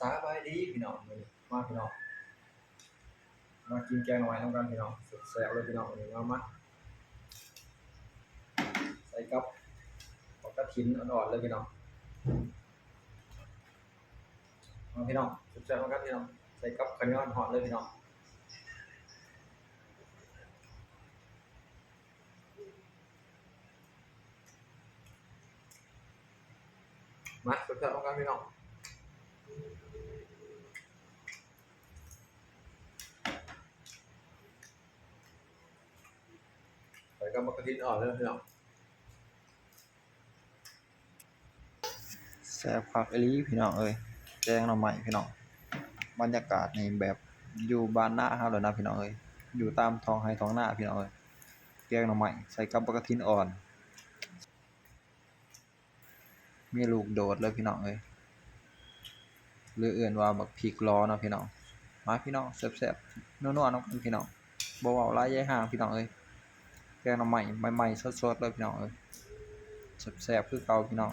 สบายดีพี่น้องมาพี่น้องมากินแกงหน่อไม้น้ำกันพี่น้องแซ่บเลยพี่น้องมาใส่กับกระถินอ่อนๆเลยพี่น้องมาพี่น้องแซ่บๆน้ำกันพี่น้องใส่กับข้าวเหนียวอ่อนๆเลยพี่น้องมาแซ่บๆน้ำกันพี่น้องใส่กับกระถินอ่อนเลยพี่น้องแซ่บคักอีหลีพี่น้องเอ้ยแกงหน่อไม้พี่น้องบรรยากาศนี่แบบอยู่บ้านนาเฮาเลยนะพี่น้องเอ้ยอยู่ตามท้องไร่ท้องนาพี่น้องเอ้ยแกงหน่อไม้ใส่กับบักกะทินอ่อนมีลูกโดดเลยพี่น้องเอ้ยหรือเอื่นว่าบักพริกล้อเนาะพี่น้องมาพี่น้องแซ่บๆนัวๆนำกันพี่น้องบ่เว้าหลายยายห่างพี่น้องเอ้ยแกงหน่อไม้ใหม่ๆสดๆเลยพี่น้องเอ้ยแซ่บๆคือเก่าพี่น้อง